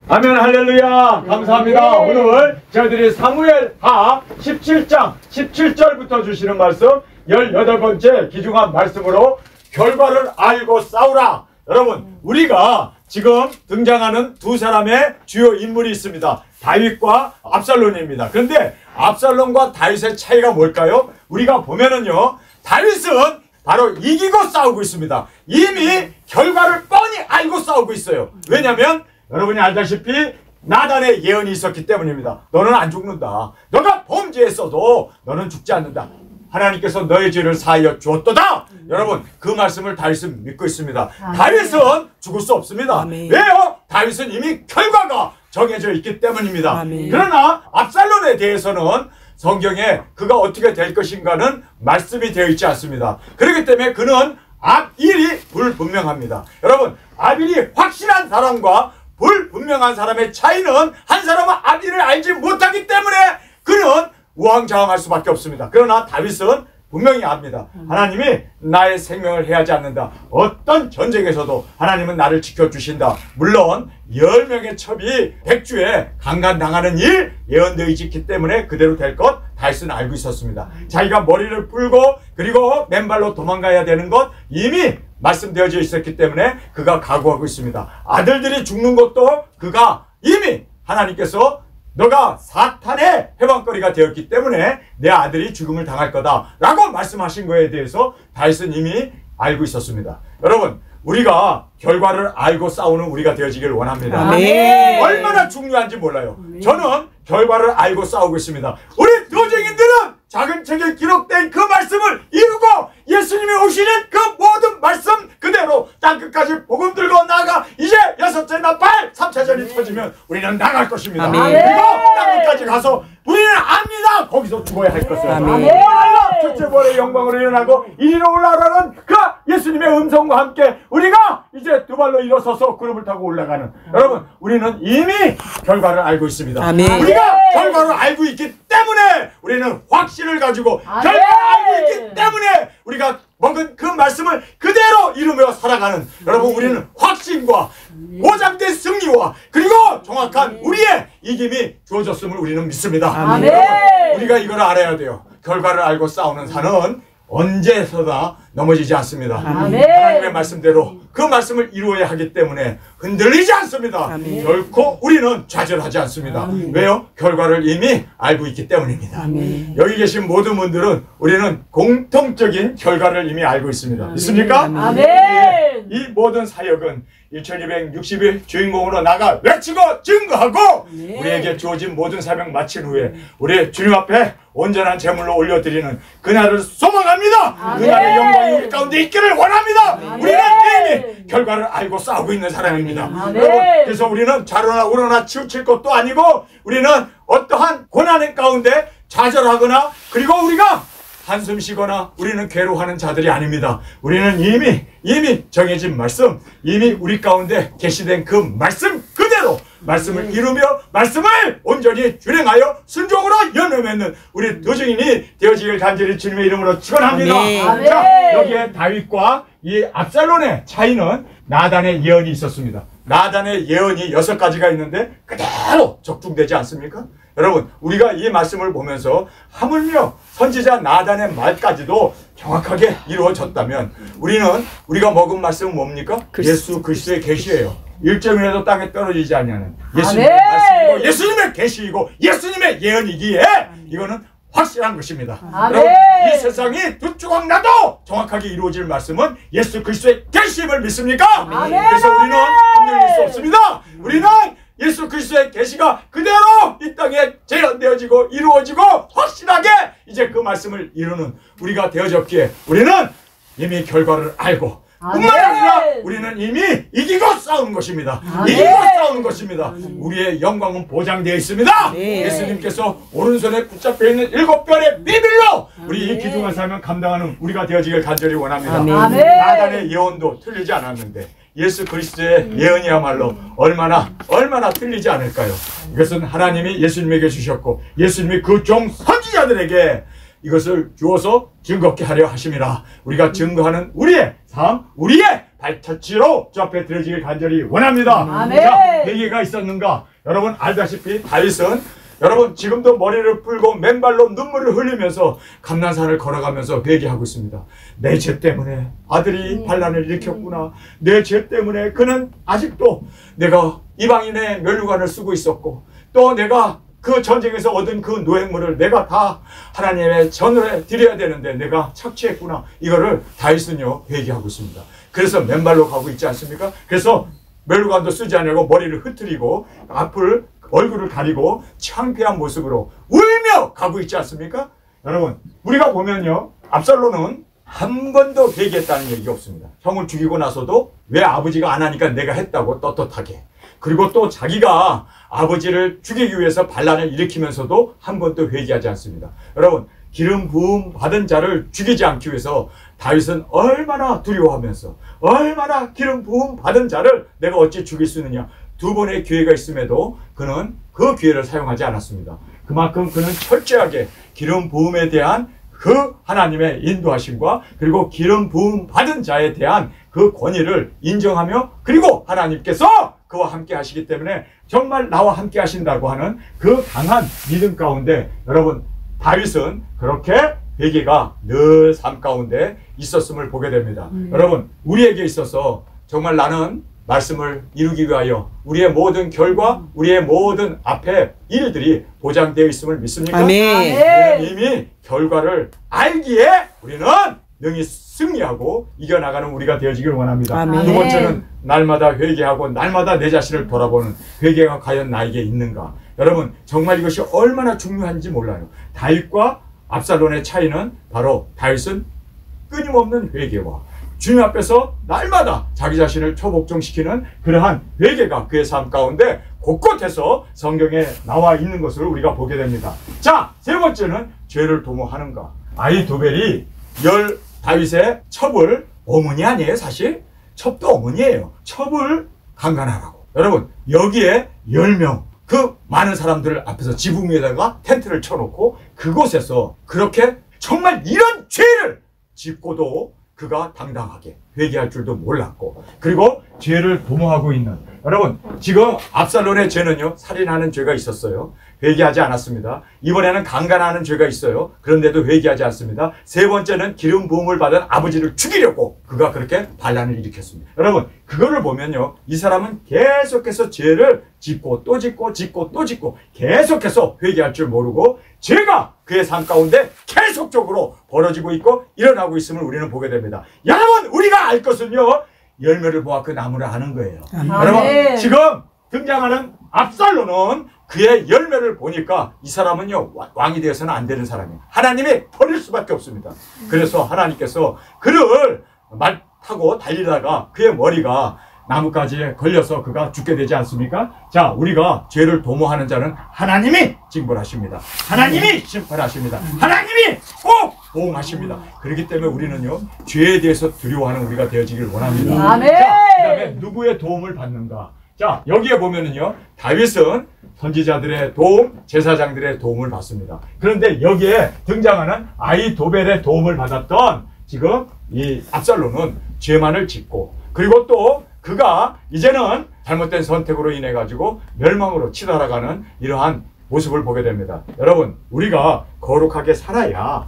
아멘. 할렐루야. 감사합니다. 오늘 저희들이 사무엘하 17장 17절부터 주시는 말씀 18번째 귀중한 말씀으로 결과를 알고 싸우라. 여러분, 우리가 지금 등장하는 두 사람의 주요 인물이 있습니다. 다윗과 압살롬입니다. 그런데 압살롬과 다윗의 차이가 뭘까요? 우리가 보면은요, 다윗은 바로 이기고 싸우고 있습니다. 이미 결과를 뻔히 알고 싸우고 있어요. 왜냐하면 여러분이 알다시피 나단의 예언이 있었기 때문입니다. 너는 안 죽는다. 너가 범죄했어도 너는 죽지 않는다. 하나님께서 너의 죄를 사하여 주었도다. 여러분, 그 말씀을 다윗은 믿고 있습니다. 다윗은 죽을 수 없습니다. 왜요? 다윗은 이미 결과가 정해져 있기 때문입니다. 그러나 압살롬에 대해서는 성경에 그가 어떻게 될 것인가는 말씀이 되어 있지 않습니다. 그렇기 때문에 그는 압일이 불분명합니다. 여러분, 압일이 확실한 사람과 불분명한 사람의 차이는 한 사람은 압일을 알지 못하기 때문에 그는 우왕좌왕할 수밖에 없습니다. 그러나 다윗은 분명히 압니다. 하나님이 나의 생명을 해하지 않는다. 어떤 전쟁에서도 하나님은 나를 지켜주신다. 물론 10명의 첩이 100주에 강간당하는 일 예언되어 있기 때문에 그대로 될 것 다윗은 알고 있었습니다. 자기가 머리를 풀고 그리고 맨발로 도망가야 되는 것 이미 말씀되어져 있었기 때문에 그가 각오하고 있습니다. 아들들이 죽는 것도 그가 이미 하나님께서 너가 사탄의 해방거리가 되었기 때문에 내 아들이 죽음을 당할 거다 라고 말씀하신 거에 대해서 다윗은 이미 알고 있었습니다. 여러분, 우리가 결과를 알고 싸우는 우리가 되어지길 원합니다. 얼마나 중요한지 몰라요. 저는 결과를 알고 싸우고 있습니다. 우리 노정인들은 작은 책에 기록된 그 말씀을 이루고 예수님이 오시는 그 모든 말씀 그대로 땅끝까지 복음 들고 나가 이제 6째 나팔 3차전이 터지면 우리는 나갈 것입니다. 그리고 땅끝까지 가서 우리는 압니다. 거기서 죽어야 할 것을. 첫째 벌의 영광으로 일어나고 이리로 올라가는 그 예수님의 음성과 함께 우리가 이제 두 발로 일어서서 구름을 타고 올라가는 여러분, 우리는 이미 결과를 알고 있습니다. 우리가 결과를 알고 있기 때문에 우리는 확신을 가지고 결과를 알고 있기 때문에 우리가 먹은 그 말씀을 그대로 이루며 살아가는 여러분, 우리는 확신과 보장된 승리와 그리고 정확한 우리의 이김이 주어졌음을 우리는 믿습니다. 여러분, 우리가 이걸 알아야 돼요. 결과를 알고 싸우는 산은 언제서나 넘어지지 않습니다. 하나님의 말씀대로 그 말씀을 이루어야 하기 때문에 흔들리지 않습니다. 결코 우리는 좌절하지 않습니다. 왜요? 결과를 이미 알고 있기 때문입니다. 여기 계신 모든 분들은 우리는 공통적인 결과를 이미 알고 있습니다. 믿습니까? 이 모든 사역은 1260일 주인공으로 나가 외치고 증거하고 우리에게 주어진 모든 사명 마친 후에 우리 주님 앞에 온전한 제물로 올려드리는 그날을 소망합니다. 그날의 영광이 우리 가운데 있기를 원합니다. 우리는 이미 결과를 알고 싸우고 있는 사람입니다. 여러분, 그래서 우리는 좌로나 우로나 치우칠 것도 아니고 우리는 어떠한 고난의 가운데 좌절하거나 그리고 우리가 한숨 쉬거나 우리는 괴로워하는 자들이 아닙니다. 우리는 이미 정해진 말씀, 이미 우리 가운데 계시된 그 말씀 그대로 말씀을 이루며 말씀을 온전히 준행하여 순종으로 열매 맺는 우리 도증인이 되어지길 간절히 주님의 이름으로 축원합니다. 자, 여기에 다윗과 이 압살롬의 차이는 나단의 예언이 있었습니다. 나단의 예언이 6가지가 있는데 그대로 적중되지 않습니까? 여러분, 우리가 이 말씀을 보면서 하물며 선지자 나단의 말까지도 정확하게 이루어졌다면 우리가 먹은 말씀은 뭡니까? 예수 그리스도의 계시예요. 1점이라도 땅에 떨어지지 않냐는 예수님의 말씀이고 예수님의 계시이고 예수님의 예언이기에 이거는 확실한 것입니다. 여러분, 이 세상이 두 조각 나도 정확하게 이루어질 말씀은 예수 그리스도의 계시임을 믿습니까? 그래서 우리는 흔들릴 수 없습니다. 우리는 예수 그리스도의 계시가 그대로 이 땅에 재현되어지고 이루어지고 확실하게 이제 그 말씀을 이루는 우리가 되어졌기에 우리는 이미 결과를 알고 뿐만 아니라 우리는 이미 이기고 싸우는 것입니다. 이기고 싸우는 것입니다. 우리의 영광은 보장되어 있습니다. 예수님께서 오른손에 붙잡혀 있는 7별의 비밀로 우리 이 귀중한 사명 감당하는 우리가 되어지길 간절히 원합니다. 나단의 예언도 틀리지 않았는데 예수 그리스도의 예언이야말로 얼마나 틀리지 않을까요? 이것은 하나님이 예수님에게 주셨고 예수님이 그 종 선지자들에게 이것을 주어서 증거케 하려 하심이라. 우리가 증거하는 우리의 삶, 우리의 발자취로 주 앞에 드려지길 간절히 원합니다. 아멘. 자, 회개가 있었는가? 여러분 알다시피 다윗은 여러분 지금도 머리를 풀고 맨발로 눈물을 흘리면서 감난산을 걸어가면서 회개하고 있습니다. 내 죄 때문에 아들이 반란을 일으켰구나. 내 죄 때문에 그는 아직도 내가 이방인의 면류관을 쓰고 있었고 또 내가 그 전쟁에서 얻은 그 노획물을 내가 다 하나님의 전에 드려야 되는데 내가 착취했구나. 이거를 다윗은요 회개하고 있습니다. 그래서 맨발로 가고 있지 않습니까? 그래서 면류관도 쓰지 않으려고 머리를 흐트리고 앞을 얼굴을 가리고 창피한 모습으로 울며 가고 있지 않습니까? 여러분 우리가 보면요 압살롬은 한 번도 회개했다는 얘기가 없습니다. 형을 죽이고 나서도 왜 아버지가 안 하니까 내가 했다고 떳떳하게, 그리고 또 자기가 아버지를 죽이기 위해서 반란을 일으키면서도 한 번도 회개하지 않습니다. 여러분 기름 부음 받은 자를 죽이지 않기 위해서 다윗은 얼마나 두려워하면서 얼마나 기름 부음 받은 자를 내가 어찌 죽일 수 있느냐, 두 번의 기회가 있음에도 그는 그 기회를 사용하지 않았습니다. 그만큼 그는 철저하게 기름 부음에 대한 그 하나님의 인도하심과 그리고 기름 부음 받은 자에 대한 그 권위를 인정하며 그리고 하나님께서 그와 함께 하시기 때문에 정말 나와 함께 하신다고 하는 그 강한 믿음 가운데 여러분 다윗은 그렇게 회개가 늘 삶 가운데 있었음을 보게 됩니다. 여러분 우리에게 있어서 정말 나는 말씀을 이루기 위하여 우리의 모든 결과, 우리의 모든 앞에 일들이 보장되어 있음을 믿습니까? 아멘. 우리는 이미 결과를 알기에 우리는 능히 승리하고 이겨나가는 우리가 되어지길 원합니다. 아멘. 두 번째는 날마다 회개하고 날마다 내 자신을 돌아보는 회개가 과연 나에게 있는가? 여러분 정말 이것이 얼마나 중요한지 몰라요. 다윗과 압살롬의 차이는 바로 다윗은 끊임없는 회개와 주님 앞에서 날마다 자기 자신을 초복종시키는 그러한 회개가 그의 삶 가운데 곳곳에서 성경에 나와 있는 것을 우리가 보게 됩니다. 자, 세 번째는 죄를 도모하는가. 아히도벨이 다윗의 첩을 어머니 아니에요 사실? 첩도 어머니예요. 첩을 강간하라고. 여러분 여기에 10명 그 많은 사람들 앞에서 지붕 위에다가 텐트를 쳐놓고 그곳에서 그렇게 정말 이런 죄를 짓고도 그가 당당하게 회개할 줄도 몰랐고 그리고 죄를 도모하고 있는 여러분 지금 압살롬의 죄는요 살인하는 죄가 있었어요. 회개하지 않았습니다. 이번에는 강간하는 죄가 있어요. 그런데도 회개하지 않습니다. 세 번째는 기름 부음을 받은 아버지를 죽이려고 그가 그렇게 반란을 일으켰습니다. 여러분 그거를 보면요 이 사람은 계속해서 죄를 짓고 또 짓고 짓고 또 짓고 계속해서 회개할 줄 모르고 죄가 그의 삶 가운데 계속적으로 벌어지고 있고 일어나고 있음을 우리는 보게 됩니다. 여러분 우리가 알 것은요 열매를 보아 그 나무를 아는 거예요. 여러분 지금 등장하는 압살롬은 그의 열매를 보니까 이 사람은요 왕이 되어서는 안 되는 사람이에요. 하나님이 버릴 수밖에 없습니다. 그래서 하나님께서 그를 말 타고 달리다가 그의 머리가 나뭇가지에 걸려서 그가 죽게 되지 않습니까? 자, 우리가 죄를 도모하는 자는 하나님이 징벌하십니다. 하나님이 심판하십니다. 하나님이 꼭 보응하십니다. 그렇기 때문에 우리는요 죄에 대해서 두려워하는 우리가 되어지길 원합니다. 아멘. 자, 그다음에 누구의 도움을 받는가? 자, 여기에 보면은요 다윗은 선지자들의 도움, 제사장들의 도움을 받습니다. 그런데 여기에 등장하는 아히도벨의 도움을 받았던 지금 이 압살롬은 죄만을 짓고 그리고 또 그가 이제는 잘못된 선택으로 인해 가지고 멸망으로 치달아가는 이러한 모습을 보게 됩니다. 여러분 우리가 거룩하게 살아야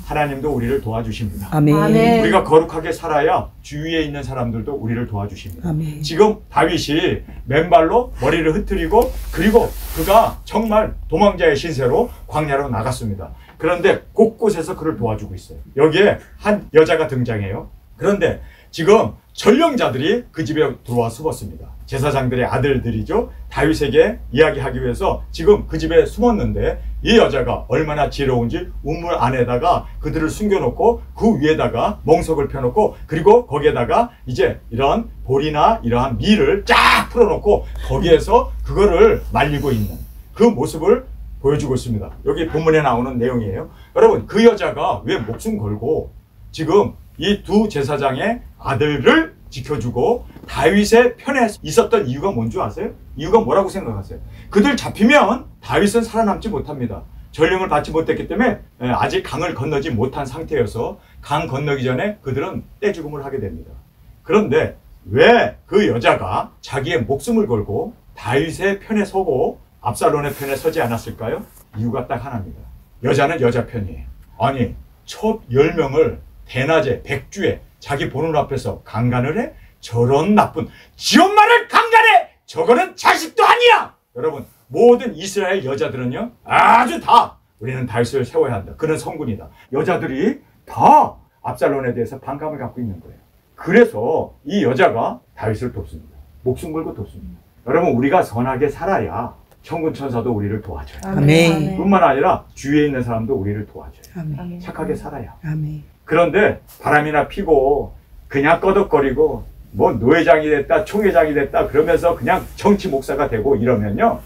하나님도 우리를 도와주십니다. 아멘. 우리가 거룩하게 살아야 주위에 있는 사람들도 우리를 도와주십니다. 아멘. 지금 다윗이 맨발로 머리를 흐트리고 그리고 그가 정말 도망자의 신세로 광야로 나갔습니다. 그런데 곳곳에서 그를 도와주고 있어요. 여기에 한 여자가 등장해요. 그런데 지금 전령자들이 그 집에 들어와 숨었습니다. 제사장들의 아들들이죠. 다윗에게 이야기하기 위해서 지금 그 집에 숨었는데 이 여자가 얼마나 지혜로운지 우물 안에다가 그들을 숨겨놓고 그 위에다가 멍석을 펴놓고 그리고 거기에다가 이제 이런 볼이나 이러한 밀을 쫙 풀어놓고 거기에서 그거를 말리고 있는 그 모습을 보여주고 있습니다. 여기 본문에 나오는 내용이에요. 여러분 그 여자가 왜 목숨 걸고 지금 이 두 제사장의 아들을 지켜주고 다윗의 편에 있었던 이유가 뭔 줄 아세요? 이유가 뭐라고 생각하세요? 그들 잡히면 다윗은 살아남지 못합니다. 전령을 받지 못했기 때문에 아직 강을 건너지 못한 상태여서 강 건너기 전에 그들은 떼죽음을 하게 됩니다. 그런데 왜 그 여자가 자기의 목숨을 걸고 다윗의 편에 서고 압살롬의 편에 서지 않았을까요? 이유가 딱 하나입니다. 여자는 여자 편이에요. 아니, 첩 10명을 대낮에 백주에 자기 보는 앞에서 강간을 해? 저런 나쁜 지 엄마를 강간해! 저거는 자식도 아니야! 여러분, 모든 이스라엘 여자들은요, 아주 다 우리는 다윗을 세워야 한다. 그는 성군이다. 여자들이 다 압살롬에 대해서 반감을 갖고 있는 거예요. 그래서 이 여자가 다윗을 돕습니다. 목숨 걸고 돕습니다. 여러분, 우리가 선하게 살아야 천군 천사도 우리를 도와줘요. 아멘. 뿐만 아니라 주위에 있는 사람도 우리를 도와줘요. 아멘. 착하게 살아야. 아멘. 그런데 바람이나 피고 그냥 꺼덕거리고 뭐 노회장이 됐다 총회장이 됐다 그러면서 그냥 정치 목사가 되고 이러면요,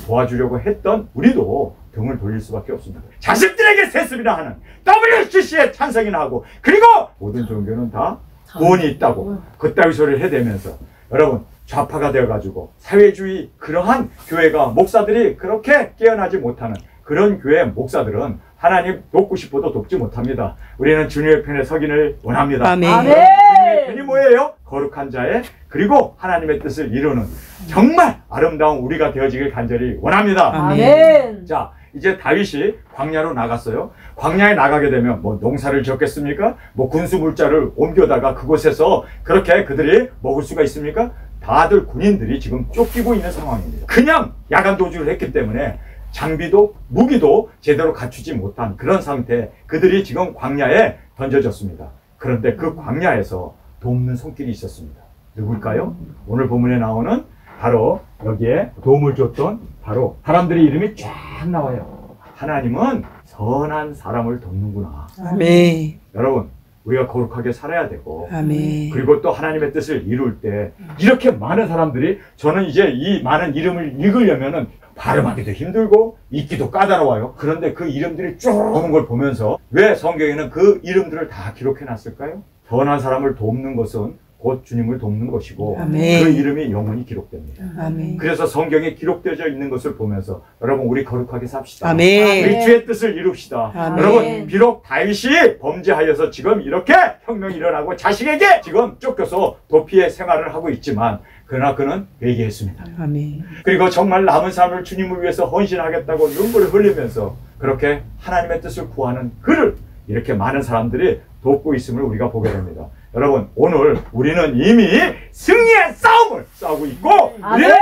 도와주려고 했던 우리도 등을 돌릴 수밖에 없습니다. 자식들에게 세습이나 하는 WCC에 찬성이나 하고, 그리고 모든 종교는 다 구원이 있다고 그따위 소리를 해대면서 여러분, 좌파가 되어가지고 사회주의 그러한 교회가 목사들이 그렇게 깨어나지 못하는 그런 교회 목사들은 하나님 돕고 싶어도 돕지 못합니다. 우리는 주님의 편에 서기를 원합니다. 아멘. 주님의 편이 뭐예요? 거룩한 자의 그리고 하나님의 뜻을 이루는 정말 아름다운 우리가 되어지길 간절히 원합니다. 아멘. 자, 이제 다윗이 광야로 나갔어요. 광야에 나가게 되면 뭐 농사를 지었겠습니까? 뭐 군수 물자를 옮겨다가 그곳에서 그렇게 그들이 먹을 수가 있습니까? 다들 군인들이 지금 쫓기고 있는 상황입니다. 그냥 야간 도주를 했기 때문에 장비도 무기도 제대로 갖추지 못한 그런 상태에 그들이 지금 광야에 던져졌습니다. 그런데 그 광야에서 돕는 손길이 있었습니다. 누굴까요? 오늘 본문에 나오는 바로 여기에 도움을 줬던 바로 사람들의 이름이 쫙 나와요. 하나님은 선한 사람을 돕는구나. 아멘. 여러분, 우리가 거룩하게 살아야 되고, 아멘. 그리고 또 하나님의 뜻을 이룰 때 이렇게 많은 사람들이, 저는 이제 이 많은 이름을 읽으려면은 발음하기도 힘들고 읽기도 까다로워요. 그런데 그 이름들이 쭉 오는 걸 보면서 왜 성경에는 그 이름들을 다 기록해 놨을까요? 선한 사람을 돕는 것은 곧 주님을 돕는 것이고, 아멘. 그 이름이 영원히 기록됩니다. 아멘. 그래서 성경에 기록되어 있는 것을 보면서 여러분, 우리 거룩하게 삽시다. 아멘. 우리 주의 뜻을 이룹시다. 아멘. 여러분, 비록 다윗이 범죄하여서 지금 이렇게 혁명이 일어나고 자식에게 지금 쫓겨서 도피의 생활을 하고 있지만, 그러나 그는 회개했습니다. 아멘. 그리고 정말 남은 삶을 주님을 위해서 헌신하겠다고 눈물을 흘리면서 그렇게 하나님의 뜻을 구하는 그를 이렇게 많은 사람들이 돕고 있음을 우리가 보게 됩니다. 여러분, 오늘 우리는 이미 승리의 싸움을 싸우고 있고, 우리는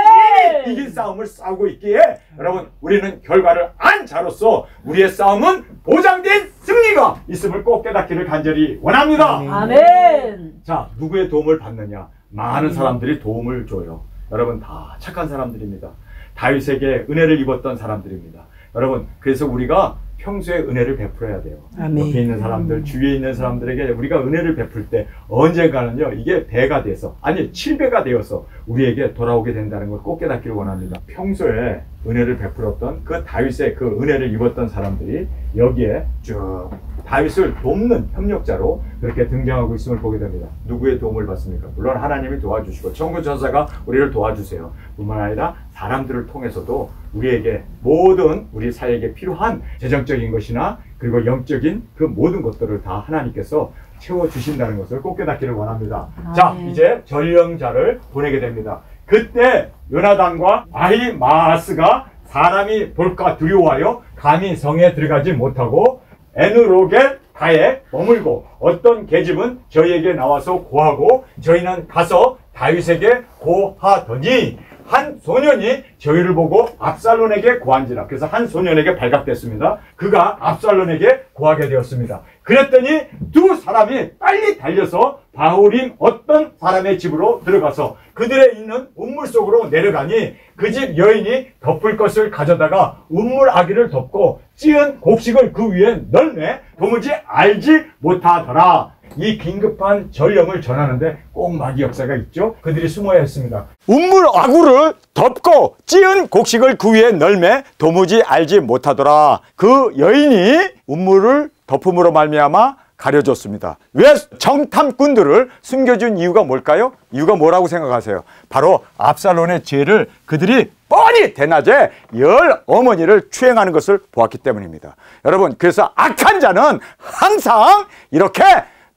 이미 이긴 싸움을 싸우고 있기에 여러분, 우리는 결과를 안 자로서 우리의 싸움은 보장된 승리가 있음을 꼭 깨닫기를 간절히 원합니다. 아멘. 자, 누구의 도움을 받느냐? 많은 사람들이 도움을 줘요. 여러분, 다 착한 사람들입니다. 다윗에게 은혜를 입었던 사람들입니다. 여러분, 그래서 우리가 평소에 은혜를 베풀어야 돼요. 아멘. 옆에 있는 사람들, 주위에 있는 사람들에게 우리가 은혜를 베풀 때 언젠가는요, 이게 배가 돼서, 아니 7배가 되어서 우리에게 돌아오게 된다는 걸 꼭 깨닫기를 원합니다. 평소에 은혜를 베풀었던 그 다윗의 그 은혜를 입었던 사람들이 여기에 쭉 다윗을 돕는 협력자로 그렇게 등장하고 있음을 보게 됩니다. 누구의 도움을 받습니까? 물론 하나님이 도와주시고 천군 천사가 우리를 도와주세요. 뿐만 아니라 사람들을 통해서도 우리에게 모든 우리 사회에게 필요한 재정적인 것이나 그리고 영적인 그 모든 것들을 다 하나님께서 채워주신다는 것을 꼭 깨닫기를 원합니다. 자, 이제 전령자를 보내게 됩니다. 그때 요나단과 아히마아스가 사람이 볼까 두려워하여 감히 성에 들어가지 못하고 에누로겔 가에 머물고, 어떤 계집은 저희에게 나와서 고하고 저희는 가서 다윗에게 고하더니 한 소년이 저희를 보고 압살롬에게 고한지라. 그래서 한 소년에게 발각됐습니다. 그가 압살롬에게 고하게 되었습니다. 그랬더니 두 사람이 빨리 달려서 바후림 어떤 사람의 집으로 들어가서 그들의 있는 운물 속으로 내려가니 그 집 여인이 덮을 것을 가져다가 운물 아기를 덮고 찌은 곡식을 그 위에 널매 도무지 알지 못하더라. 이 긴급한 전령을 전하는데 꼭 마귀 역사가 있죠. 그들이 숨어야 했습니다. 운물 아구를 덮고 찌은 곡식을 그 위에 널매 도무지 알지 못하더라. 그 여인이 운물을 덮음으로 말미암아 가려졌습니다. 왜 정탐꾼들을 숨겨준 이유가 뭘까요? 이유가 뭐라고 생각하세요? 바로 압살롬의 죄를 그들이 뻔히 대낮에 열 어머니를 추행하는 것을 보았기 때문입니다. 여러분, 그래서 악한 자는 항상 이렇게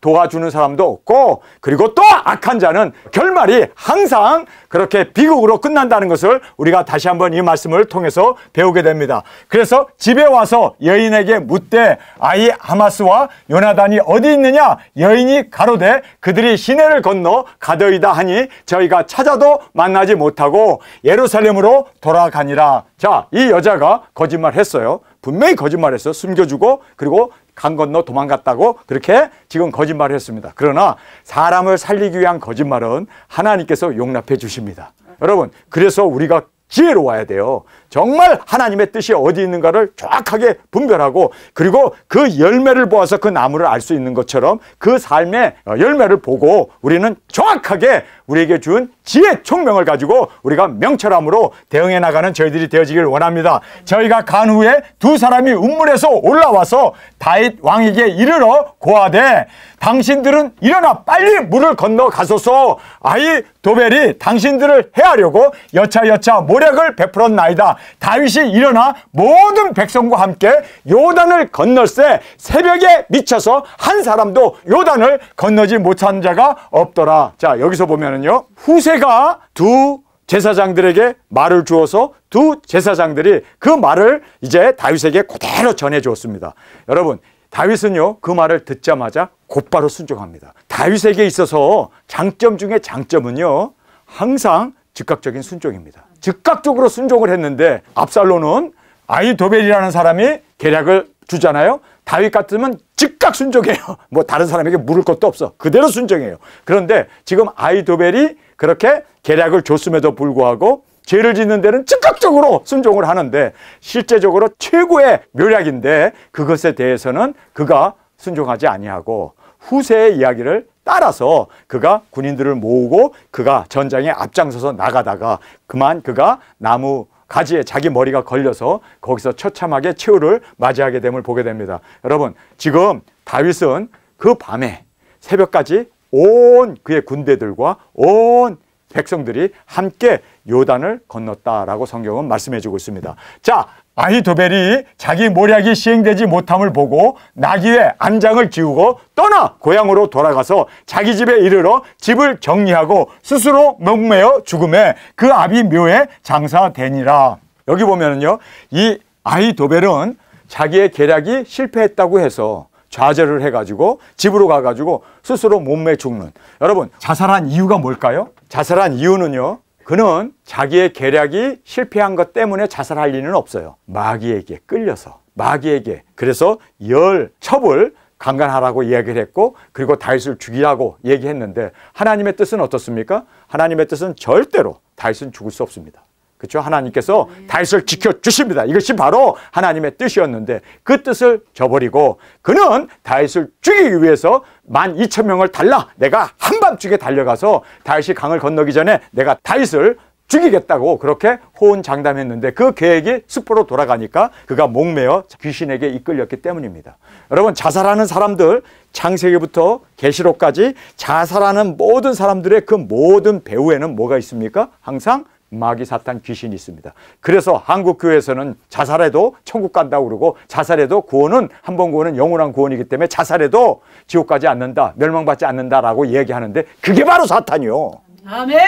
도와주는 사람도 없고, 그리고 또 악한 자는 결말이 항상 그렇게 비극으로 끝난다는 것을 우리가 다시 한번 이 말씀을 통해서 배우게 됩니다. 그래서 집에 와서 여인에게 묻되 아이 아마스와 요나단이 어디 있느냐? 여인이 가로되 그들이 시내를 건너 가더이다 하니 저희가 찾아도 만나지 못하고 예루살렘으로 돌아가니라. 자, 이 여자가 거짓말했어요. 분명히 거짓말했어. 숨겨주고 그리고 강 건너 도망갔다고 그렇게 지금 거짓말을 했습니다. 그러나 사람을 살리기 위한 거짓말은 하나님께서 용납해 주십니다. 여러분, 그래서 우리가 지혜로워야 돼요. 정말 하나님의 뜻이 어디 있는가를 정확하게 분별하고, 그리고 그 열매를 보아서 그 나무를 알 수 있는 것처럼 그 삶의 열매를 보고 우리는 정확하게 우리에게 준 지혜 총명을 가지고 우리가 명철함으로 대응해 나가는 저희들이 되어지길 원합니다. 저희가 간 후에 두 사람이 운물에서 올라와서 다윗 왕에게 이르러 고하되 당신들은 일어나 빨리 물을 건너 가소서. 아히도벨이 당신들을 해하려고 여차여차 모략을 베풀었나이다. 다윗이 일어나 모든 백성과 함께 요단을 건널세 새벽에 미쳐서 한 사람도 요단을 건너지 못한 자가 없더라. 자, 여기서 보면은요, 후세가 두 제사장들에게 말을 주어서 두 제사장들이 그 말을 이제 다윗에게 그대로 전해 주었습니다. 여러분, 다윗은요, 그 말을 듣자마자 곧바로 순종합니다. 다윗에게 있어서 장점 중에 장점은요, 항상 즉각적인 순종입니다. 즉각적으로 순종을 했는데, 압살롬은 아히도벨이라는 사람이 계략을 주잖아요. 다윗 같으면 즉각 순종해요. 뭐 다른 사람에게 물을 것도 없어. 그대로 순종해요. 그런데 지금 아히도벨이 그렇게 계략을 줬음에도 불구하고 죄를 짓는 데는 즉각적으로 순종을 하는데, 실제적으로 최고의 묘략인데 그것에 대해서는 그가 순종하지 아니하고 후세의 이야기를 따라서 그가 군인들을 모으고 그가 전장에 앞장서서 나가다가 그만 그가 나무 가지에 자기 머리가 걸려서 거기서 처참하게 최후를 맞이하게 됨을 보게 됩니다. 여러분, 지금 다윗은 그 밤에 새벽까지 온 그의 군대들과 온 백성들이 함께 요단을 건넜다라고 성경은 말씀해 주고 있습니다. 자, 아히도벨이 자기 모략이 시행되지 못함을 보고 나귀에 안장을 지우고 떠나 고향으로 돌아가서 자기 집에 이르러 집을 정리하고 스스로 목매어 죽음에 그 아비 묘에 장사되니라. 여기 보면은요, 이 아히도벨은 자기의 계략이 실패했다고 해서 좌절을 해가지고 집으로 가가지고 스스로 몸매 죽는. 여러분, 자살한 이유가 뭘까요? 자살한 이유는요, 그는 자기의 계략이 실패한 것 때문에 자살할 리는 없어요. 마귀에게 끌려서, 마귀에게. 그래서 열 첩을 강간하라고 이야기를 했고, 그리고 다윗을 죽이라고 얘기했는데, 하나님의 뜻은 어떻습니까? 하나님의 뜻은 절대로 다윗은 죽을 수 없습니다. 그렇죠? 하나님께서 다윗을 지켜주십니다. 이것이 바로 하나님의 뜻이었는데 그 뜻을 저버리고 그는 다윗을 죽이기 위해서 12,000명을 달라, 내가 한밤중에 달려가서 다윗이 강을 건너기 전에 내가 다윗을 죽이겠다고 그렇게 호언장담했는데 그 계획이 습보로 돌아가니까 그가 목매어 귀신에게 이끌렸기 때문입니다. 여러분, 자살하는 사람들, 창세기부터 계시록까지 자살하는 모든 사람들의 그 모든 배후에는 뭐가 있습니까? 항상 마귀, 사탄, 귀신이 있습니다. 그래서 한국교회에서는 자살해도 천국 간다고 그러고, 자살해도 구원은, 한 번 구원은 영원한 구원이기 때문에 자살해도 지옥 가지 않는다, 멸망받지 않는다라고 얘기하는데 그게 바로 사탄이요. 아멘.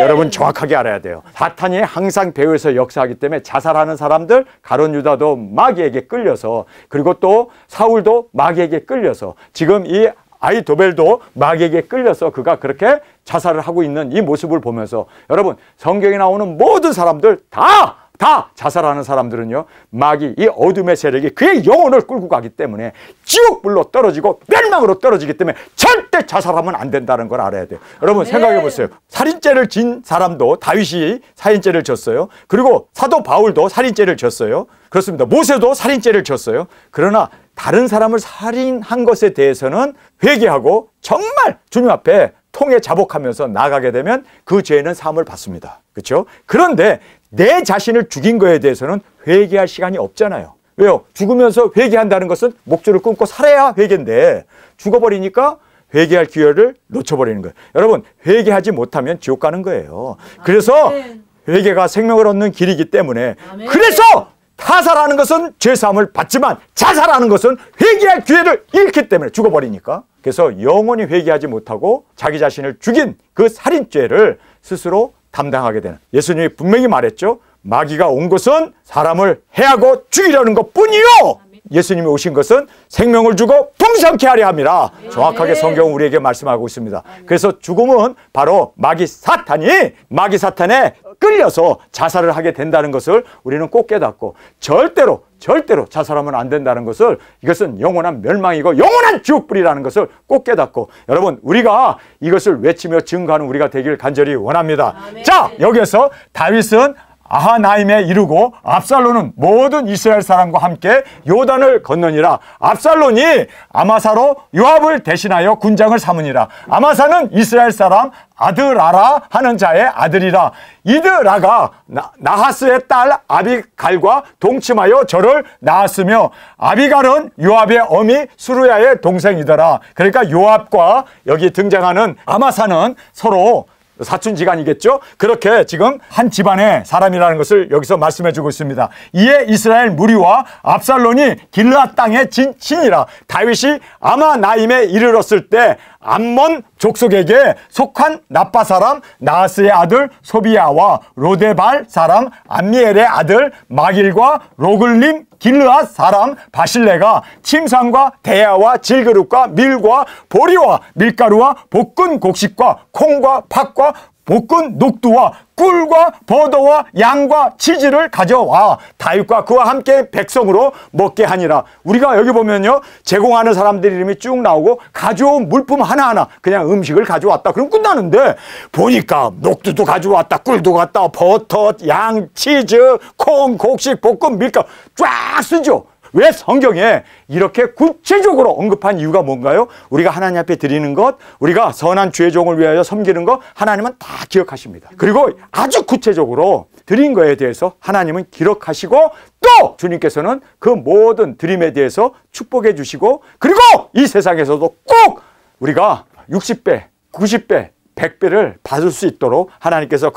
여러분 정확하게 알아야 돼요. 사탄이 항상 배후에서 역사하기 때문에 자살하는 사람들, 가룟 유다도 마귀에게 끌려서, 그리고 또 사울도 마귀에게 끌려서, 지금 이 아히도벨도 마귀에게 끌려서 그가 그렇게 자살을 하고 있는 이 모습을 보면서, 여러분, 성경에 나오는 모든 사람들 다 자살하는 사람들은요, 마귀, 이 어둠의 세력이 그의 영혼을 끌고 가기 때문에 지옥불로 떨어지고 멸망으로 떨어지기 때문에 절대 자살하면 안 된다는 걸 알아야 돼요. 여러분, 생각해 보세요. 살인죄를 진 사람도, 다윗이 살인죄를 졌어요. 그리고 사도 바울도 살인죄를 졌어요. 그렇습니다. 모세도 살인죄를 졌어요. 그러나 다른 사람을 살인한 것에 대해서는 회개하고 정말 주님 앞에 통해 자복하면서 나가게 되면 그 죄는 사함을 받습니다. 그렇죠? 그런데 내 자신을 죽인 거에 대해서는 회개할 시간이 없잖아요. 왜요? 죽으면서 회개한다는 것은 목줄을 끊고 살아야 회개인데, 죽어버리니까 회개할 기회를 놓쳐버리는 거예요. 여러분, 회개하지 못하면 지옥 가는 거예요. 그래서 회개가 생명을 얻는 길이기 때문에, 그래서 타살하는 것은 죄사함을 받지만 자살하는 것은 회개할 기회를 잃기 때문에, 죽어버리니까. 그래서 영원히 회개하지 못하고 자기 자신을 죽인 그 살인죄를 스스로 담당하게 되는, 예수님이 분명히 말했죠. 마귀가 온 것은 사람을 해하고 죽이려는 것뿐이요, 예수님이 오신 것은 생명을 주고 풍성케 하려 함이라. 정확하게 성경은 우리에게 말씀하고 있습니다. 그래서 죽음은 바로 마귀 사탄에 끌려서 자살을 하게 된다는 것을 우리는 꼭 깨닫고, 절대로 자살하면 안 된다는 것을, 이것은 영원한 멸망이고 영원한 지옥불이라는 것을 꼭 깨닫고, 여러분 우리가 이것을 외치며 증거하는 우리가 되길 간절히 원합니다. 자, 여기에서 다윗은 아하나임에 이르고 압살론은 모든 이스라엘 사람과 함께 요단을 건너니라. 압살론이 아마사로 요압을 대신하여 군장을 삼으니라. 아마사는 이스라엘 사람 아드라라 하는 자의 아들이라. 이드라가 나하스의 딸 아비갈과 동침하여 저를 낳았으며, 아비갈은 요압의 어미 수루야의 동생이더라. 그러니까 요압과 여기 등장하는 아마사는 서로 사촌지간이겠죠. 그렇게 지금 한 집안의 사람이라는 것을 여기서 말씀해 주고 있습니다. 이에 이스라엘 무리와 압살론이 길르앗 땅에 친이라. 다윗이 아마나임에 이르렀을 때 암몬 족속에게 속한 나빠 사람 나하스의 아들 소비야와 로데발 사람 암미엘의 아들 마길과 로글림 길르앗 사람 바실레가 침상과 대야와 질그릇과 밀과 보리와 밀가루와 볶은 곡식과 콩과 팥과 볶은 녹두와 꿀과 버터와 양과 치즈를 가져와 다윗과 그와 함께 백성으로 먹게 하니라. 우리가 여기 보면요, 제공하는 사람들 이름이 쭉 나오고 가져온 물품 하나하나 그냥 음식을 가져왔다 그럼 끝나는데, 보니까 녹두도 가져왔다, 꿀도 갔다, 버터, 양, 치즈, 콩, 곡식, 볶음, 밀가루 쫙 쓰죠. 왜 성경에 이렇게 구체적으로 언급한 이유가 뭔가요? 우리가 하나님 앞에 드리는 것, 우리가 선한 주의 종을 위하여 섬기는 것, 하나님은 다 기억하십니다. 그리고 아주 구체적으로 드린 거에 대해서 하나님은 기록하시고, 또 주님께서는 그 모든 드림에 대해서 축복해 주시고, 그리고 이 세상에서도 꼭 우리가 60배, 90배, 100배를 받을 수 있도록 하나님께서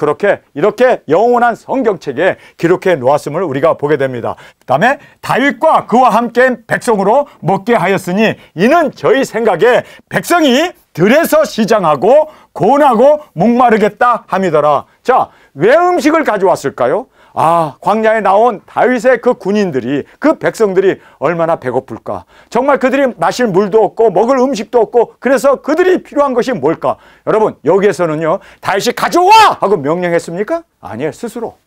이렇게 영원한 성경책에 기록해 놓았음을 우리가 보게 됩니다. 그 다음에 다윗과 그와 함께 백성으로 먹게 하였으니 이는 저희 생각에 백성이 들에서 시장하고 고나고 목마르겠다 함이더라. 자, 왜 음식을 가져왔을까요? 광야에 나온 다윗의 그 군인들이, 그 백성들이 얼마나 배고플까. 정말 그들이 마실 물도 없고 먹을 음식도 없고, 그래서 그들이 필요한 것이 뭘까? 여러분, 여기에서는요, 다윗이 가져와! 하고 명령했습니까? 아니에요. 스스로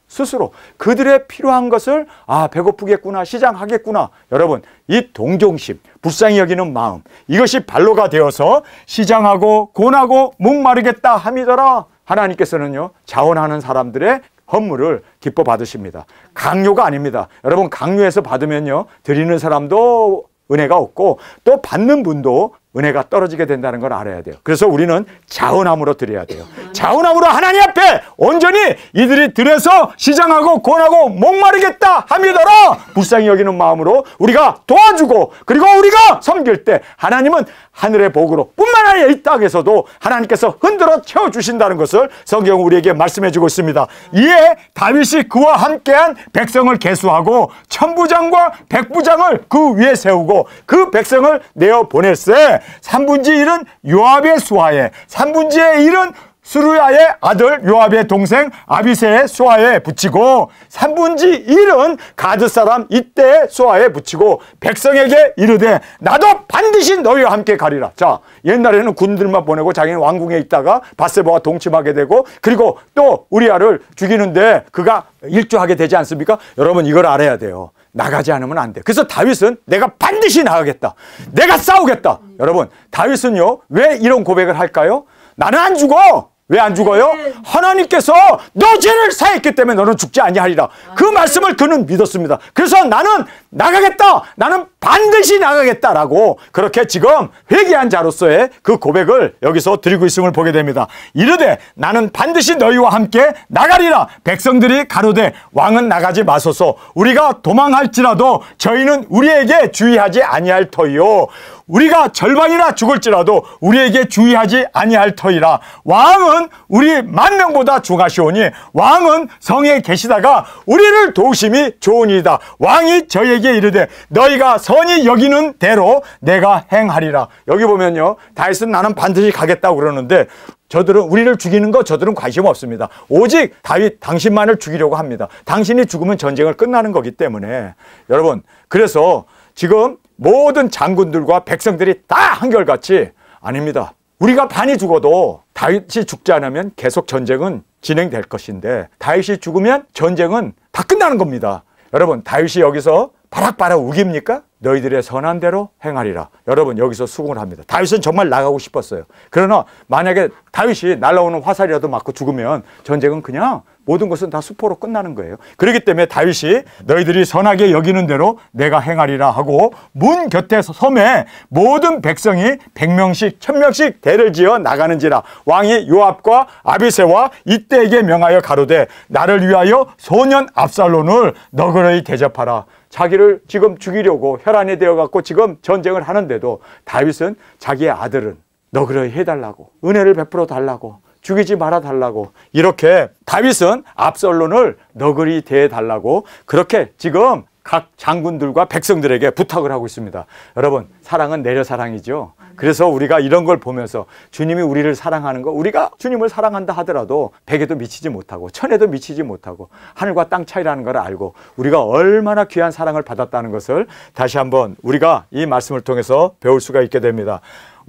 그들의 필요한 것을 배고프겠구나, 시장하겠구나. 여러분, 이 동정심, 불쌍히 여기는 마음, 이것이 발로가 되어서 시장하고 고나고 목마르겠다 함이더라. 하나님께서는요, 자원하는 사람들의 헌물을 기뻐 받으십니다. 강요가 아닙니다. 여러분, 강요해서 받으면요, 드리는 사람도 은혜가 없고 또 받는 분도 은혜가 떨어지게 된다는 걸 알아야 돼요. 그래서 우리는 자원함으로 드려야 돼요. 자원함으로 하나님 앞에 온전히 이들이 들에서 시장하고 권하고 목마르겠다 함이더라. 불쌍히 여기는 마음으로 우리가 도와주고, 그리고 우리가 섬길 때 하나님은 하늘의 복으로 뿐만 아니라 이 땅에서도 하나님께서 흔들어 채워주신다는 것을 성경은 우리에게 말씀해 주고 있습니다. 이에 다윗이 그와 함께한 백성을 계수하고 천부장과 백부장을 그 위에 세우고 그 백성을 내어 보낼세. 3분의 1은 요압의 수하에, 3분의 1은 수루야의 아들 요압의 동생 아비새의 수하에 붙이고, 3분의 1은 가드 사람 이때의 수하에 붙이고, 백성에게 이르되 나도 반드시 너희와 함께 가리라. 자, 옛날에는 군들만 보내고 자기는 왕궁에 있다가 밧세바와 동침하게 되고, 그리고 또 우리아를 죽이는데 그가 일조하게 되지 않습니까? 여러분, 이걸 알아야 돼요. 나가지 않으면 안 돼. 그래서 다윗은 내가 반드시 나가겠다, 내가 싸우겠다. 여러분, 다윗은요, 왜 이런 고백을 할까요? 나는 안 죽어. 왜 안 죽어요? 하나님께서 너 죄를 사했기 때문에 너는 죽지 아니하리라. 그 말씀을 그는 믿었습니다. 그래서 나는 나가겠다, 나는 반드시 나가겠다라고 그렇게 지금 회개한 자로서의 그 고백을 여기서 드리고 있음을 보게 됩니다. 이르되 나는 반드시 너희와 함께 나가리라. 백성들이 가로되 왕은 나가지 마소서. 우리가 도망할지라도 저희는 우리에게 주의하지 아니할 터이요, 우리가 절반이나 죽을지라도 우리에게 주의하지 아니할 터이라. 왕은 왕은 우리 만명보다 중하시오니 왕은 성에 계시다가 우리를 도우심이 좋으니이다. 왕이 저에게 이르되 너희가 선히 여기는 대로 내가 행하리라. 여기 보면요, 다윗은 나는 반드시 가겠다고 그러는데 저들은 우리를 죽이는 거 저들은 관심 없습니다. 오직 다윗 당신만을 죽이려고 합니다. 당신이 죽으면 전쟁을 끝나는 거기 때문에. 여러분, 그래서 지금 모든 장군들과 백성들이 다 한결같이 아닙니다. 우리가 반이 죽어도 다윗이 죽지 않으면 계속 전쟁은 진행될 것인데 다윗이 죽으면 전쟁은 다 끝나는 겁니다. 여러분, 다윗이 여기서 바락바락 우깁니까? 너희들의 선한 대로 행하리라. 여러분, 여기서 수긍을 합니다. 다윗은 정말 나가고 싶었어요. 그러나 만약에 다윗이 날아오는 화살이라도 맞고 죽으면 전쟁은 그냥 모든 것은 다 수포로 끝나는 거예요. 그렇기 때문에 다윗이 너희들이 선하게 여기는 대로 내가 행하리라 하고 문 곁에 섬에 모든 백성이 100명씩 1000명씩 대를 지어 나가는지라. 왕이 요압과 아비새와 이때에게 명하여 가로되 나를 위하여 소년 압살론을 너그러이 대접하라. 자기를 지금 죽이려고 혈안이 되어갖고 지금 전쟁을 하는데도 다윗은 자기의 아들은 너그러이 해달라고, 은혜를 베풀어 달라고, 죽이지 말아 달라고, 이렇게 다윗은 압살론을 너그러이 대해달라고 그렇게 지금 각 장군들과 백성들에게 부탁을 하고 있습니다. 여러분, 사랑은 내려 사랑이죠. 그래서 우리가 이런 걸 보면서 주님이 우리를 사랑하는 거, 우리가 주님을 사랑한다 하더라도 100에도 미치지 못하고 1000에도 미치지 못하고 하늘과 땅 차이라는 걸 알고 우리가 얼마나 귀한 사랑을 받았다는 것을 다시 한번 우리가 이 말씀을 통해서 배울 수가 있게 됩니다.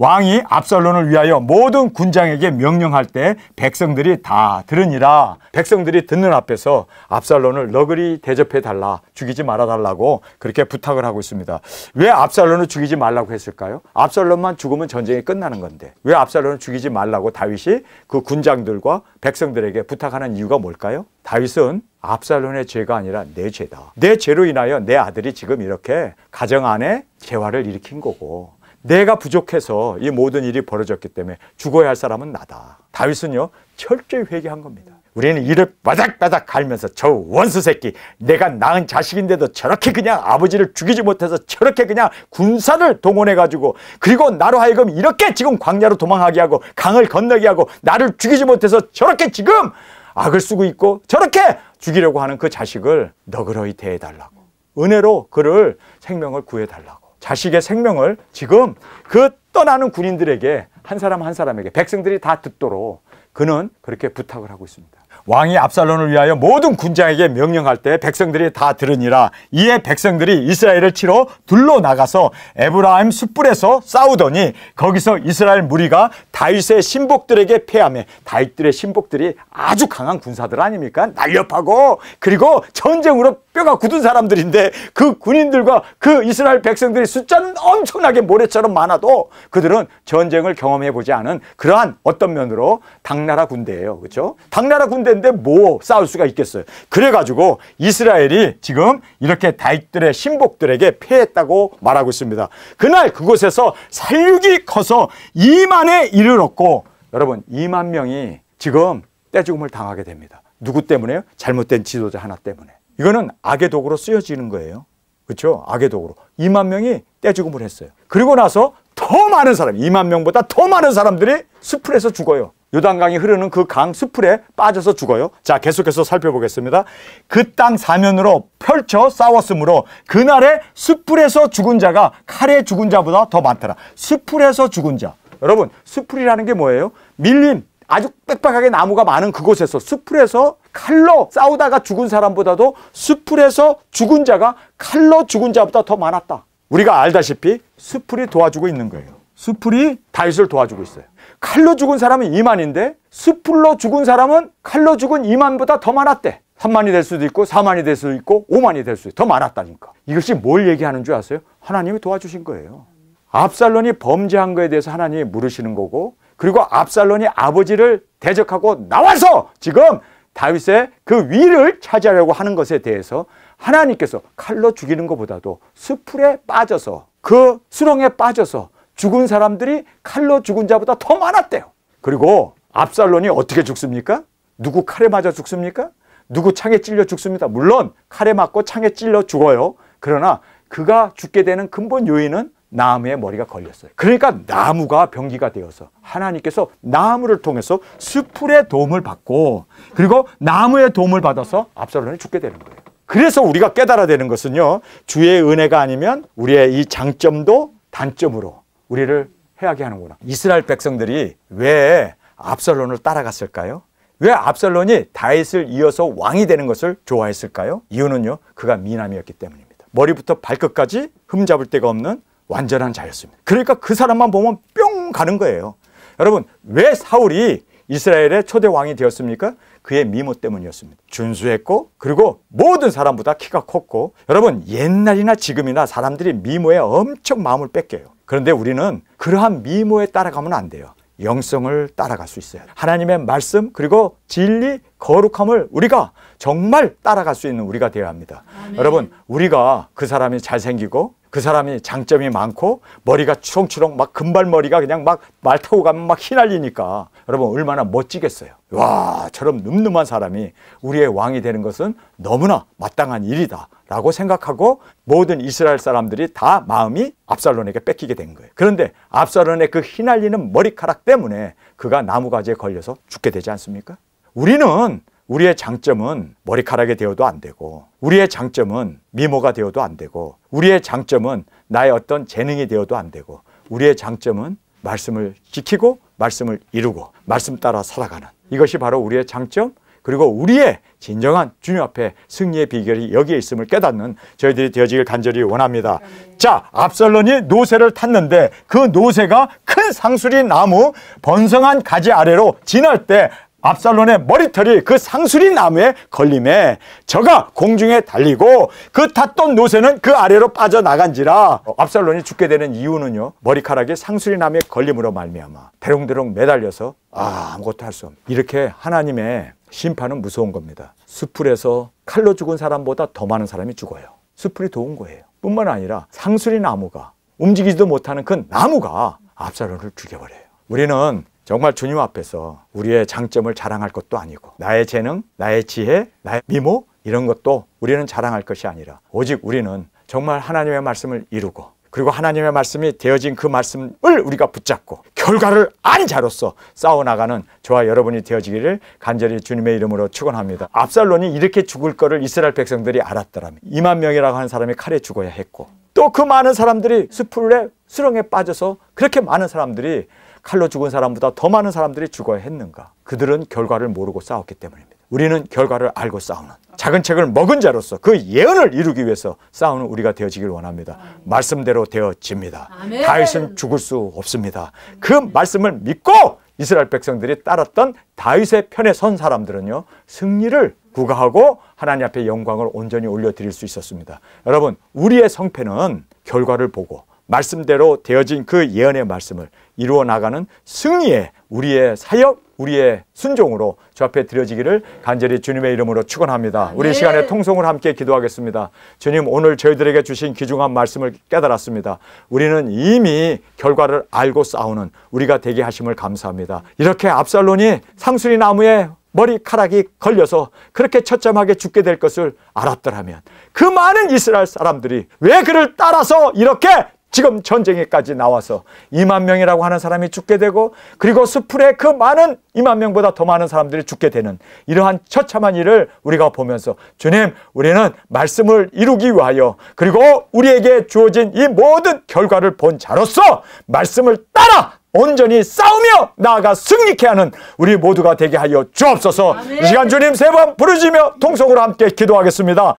왕이 압살론을 위하여 모든 군장에게 명령할 때 백성들이 다 들으니라. 백성들이 듣는 앞에서 압살론을 너그리 대접해 달라, 죽이지 말아 달라고 그렇게 부탁을 하고 있습니다. 왜 압살론을 죽이지 말라고 했을까요? 압살론만 죽으면 전쟁이 끝나는 건데 왜 압살론을 죽이지 말라고 다윗이 그 군장들과 백성들에게 부탁하는 이유가 뭘까요? 다윗은 압살론의 죄가 아니라 내 죄다. 내 죄로 인하여 내 아들이 지금 이렇게 가정 안에 재화를 일으킨 거고 내가 부족해서 이 모든 일이 벌어졌기 때문에 죽어야 할 사람은 나다. 다윗은요, 철저히 회개한 겁니다. 우리는 이를 바닥바닥 갈면서 저 원수 새끼, 내가 낳은 자식인데도 저렇게 그냥 아버지를 죽이지 못해서 저렇게 그냥 군사를 동원해가지고 그리고 나로 하여금 이렇게 지금 광야로 도망하게 하고 강을 건너게 하고 나를 죽이지 못해서 저렇게 지금 악을 쓰고 있고 저렇게 죽이려고 하는 그 자식을 너그러이 대해달라고, 은혜로 그를 생명을 구해달라고, 자식의 생명을 지금 그 떠나는 군인들에게 한 사람 한 사람에게 백성들이 다 듣도록 그는 그렇게 부탁을 하고 있습니다. 왕이 압살론을 위하여 모든 군장에게 명령할 때 백성들이 다 들으니라. 이에 백성들이 이스라엘을 치러 둘러 나가서 에브라임 숯불에서 싸우더니 거기서 이스라엘 무리가 다윗의 신복들에게 패하며, 다윗들의 신복들이 아주 강한 군사들 아닙니까? 날렵하고 그리고 전쟁으로 뼈가 굳은 사람들인데 그 군인들과 그 이스라엘 백성들의 숫자는 엄청나게 모래처럼 많아도 그들은 전쟁을 경험해 보지 않은 그러한 어떤 면으로 당나라 군대예요. 그렇죠? 당나라 군대인데 뭐 싸울 수가 있겠어요. 그래가지고 이스라엘이 지금 이렇게 다윗들의 신복들에게 패했다고 말하고 있습니다. 그날 그곳에서 살육이 커서 2만에 이르렀고, 여러분 2만 명이 지금 떼죽음을 당하게 됩니다. 누구 때문에요? 잘못된 지도자 하나 때문에. 이거는 악의 도구로 쓰여지는 거예요. 그렇죠? 악의 도구로 2만 명이 떼죽음을 했어요. 그리고 나서 더 많은 사람, 2만 명보다 더 많은 사람들이 숯불에서 죽어요. 요단강이 흐르는 그 강 숯불에 빠져서 죽어요. 자, 계속해서 살펴보겠습니다. 그 땅 사면으로 펼쳐 싸웠으므로 그날에 숯불에서 죽은 자가 칼에 죽은 자보다 더 많더라. 숯불에서 죽은 자. 여러분, 숯불이라는 게 뭐예요? 밀림, 아주 빽빽하게 나무가 많은 그곳에서 숯불에서 칼로 싸우다가 죽은 사람보다도 숯불에서 죽은 자가 칼로 죽은 자보다 더 많았다. 우리가 알다시피 숯불이 도와주고 있는 거예요. 숯불이 다윗을 도와주고 있어요. 칼로 죽은 사람은 2만인데 숯불로 죽은 사람은 칼로 죽은 2만보다 더 많았대. 3만이 될 수도 있고 4만이 될 수도 있고 5만이 될 수도 있고 더 많았다니까. 이것이 뭘 얘기하는 줄 아세요? 하나님이 도와주신 거예요. 압살론이 범죄한 거에 대해서 하나님이 물으시는 거고, 그리고 압살론이 아버지를 대적하고 나와서 지금 다윗의 그 위를 차지하려고 하는 것에 대해서 하나님께서 칼로 죽이는 것보다도 숯불에 빠져서 그 수렁에 빠져서 죽은 사람들이 칼로 죽은 자보다 더 많았대요. 그리고 압살론이 어떻게 죽습니까? 누구 칼에 맞아 죽습니까? 누구 창에 찔려 죽습니다. 물론 칼에 맞고 창에 찔려 죽어요. 그러나 그가 죽게 되는 근본 요인은 나무에 머리가 걸렸어요. 그러니까 나무가 병기가 되어서 하나님께서 나무를 통해서 수풀의 도움을 받고 그리고 나무의 도움을 받아서 압살롬이 죽게 되는 거예요. 그래서 우리가 깨달아야 되는 것은요, 주의 은혜가 아니면 우리의 이 장점도 단점으로 우리를 해하게 하는구나. 이스라엘 백성들이 왜 압살롬을 따라갔을까요? 왜 압살롬이 다윗을 이어서 왕이 되는 것을 좋아했을까요? 이유는요, 그가 미남이었기 때문입니다. 머리부터 발끝까지 흠잡을 데가 없는 완전한 자였습니다. 그러니까 그 사람만 보면 뿅 가는 거예요. 여러분, 왜 사울이 이스라엘의 초대 왕이 되었습니까? 그의 미모 때문이었습니다. 준수했고 그리고 모든 사람보다 키가 컸고, 여러분 옛날이나 지금이나 사람들이 미모에 엄청 마음을 뺏겨요. 그런데 우리는 그러한 미모에 따라가면 안 돼요. 영성을 따라갈 수 있어요. 하나님의 말씀 그리고 진리, 거룩함을 우리가 정말 따라갈 수 있는 우리가 되어야 합니다. 아멘. 여러분, 우리가 그 사람이 잘생기고 그 사람이 장점이 많고 머리가 추렁추렁 막 금발머리가 그냥 막 말 타고 가면 막 휘날리니까 여러분 얼마나 멋지겠어요. 와, 저런 늠름한 사람이 우리의 왕이 되는 것은 너무나 마땅한 일이다 라고 생각하고 모든 이스라엘 사람들이 다 마음이 압살롬에게 뺏기게 된 거예요. 그런데 압살롬의 그 휘날리는 머리카락 때문에 그가 나무가지에 걸려서 죽게 되지 않습니까? 우리는 우리의 장점은 머리카락이 되어도 안 되고, 우리의 장점은 미모가 되어도 안 되고, 우리의 장점은 나의 어떤 재능이 되어도 안 되고, 우리의 장점은 말씀을 지키고 말씀을 이루고 말씀 따라 살아가는, 이것이 바로 우리의 장점, 그리고 우리의 진정한 주님 앞에 승리의 비결이 여기에 있음을 깨닫는 저희들이 되어지길 간절히 원합니다. 자, 압살롬이 노새를 탔는데 그 노새가 큰 상수리 나무 번성한 가지 아래로 지날 때 압살롬의 머리털이 그 상수리 나무에 걸림에 저가 공중에 달리고 그 탔던 노새는 그 아래로 빠져나간지라. 압살롬이 죽게 되는 이유는요, 머리카락이 상수리 나무에 걸림으로 말미암아 대롱대롱 매달려서 아무것도 할 수 없는, 이렇게 하나님의 심판은 무서운 겁니다. 수풀에서 칼로 죽은 사람보다 더 많은 사람이 죽어요. 수풀이 도운 거예요. 뿐만 아니라 상수리 나무가 움직이지도 못하는 그 나무가 압살롬을 죽여버려요. 우리는 정말 주님 앞에서 우리의 장점을 자랑할 것도 아니고, 나의 재능, 나의 지혜, 나의 미모 이런 것도 우리는 자랑할 것이 아니라 오직 우리는 정말 하나님의 말씀을 이루고 그리고 하나님의 말씀이 되어진 그 말씀을 우리가 붙잡고 결과를 안 자로서 싸워나가는 저와 여러분이 되어지기를 간절히 주님의 이름으로 축원합니다. 압살롬이 이렇게 죽을 거를 이스라엘 백성들이 알았더라면 2만 명이라고 하는 사람이 칼에 죽어야 했고, 또 그 많은 사람들이 수풀에 수렁에 빠져서 그렇게 많은 사람들이 칼로 죽은 사람보다 더 많은 사람들이 죽어야 했는가? 그들은 결과를 모르고 싸웠기 때문입니다. 우리는 결과를 알고 싸우는 작은 책을 먹은 자로서 그 예언을 이루기 위해서 싸우는 우리가 되어지길 원합니다. 말씀대로 되어집니다. 다윗은 죽을 수 없습니다. 그 말씀을 믿고 이스라엘 백성들이 따랐던 다윗의 편에 선 사람들은요, 승리를 구가하고 하나님 앞에 영광을 온전히 올려드릴 수 있었습니다. 여러분, 우리의 성패는 결과를 보고 말씀대로 되어진 그 예언의 말씀을 이루어 나가는 승리의 우리의 사역, 우리의 순종으로 주 앞에 드려지기를 간절히 주님의 이름으로 축원합니다. 우리 시간에 통성을 함께 기도하겠습니다. 주님, 오늘 저희들에게 주신 귀중한 말씀을 깨달았습니다. 우리는 이미 결과를 알고 싸우는 우리가 되게 하심을 감사합니다. 이렇게 압살롬이 상수리 나무에 머리카락이 걸려서 그렇게 처참하게 죽게 될 것을 알았더라면 그 많은 이스라엘 사람들이 왜 그를 따라서 이렇게 지금 전쟁에까지 나와서 2만 명이라고 하는 사람이 죽게 되고, 그리고 수풀에 그 많은 2만 명보다 더 많은 사람들이 죽게 되는 이러한 처참한 일을 우리가 보면서, 주님, 우리는 말씀을 이루기 위하여 그리고 우리에게 주어진 이 모든 결과를 본 자로서 말씀을 따라 온전히 싸우며 나아가 승리케 하는 우리 모두가 되게 하여 주옵소서. 이 시간 주님 세 번 부르짖으며 통성으로 함께 기도하겠습니다.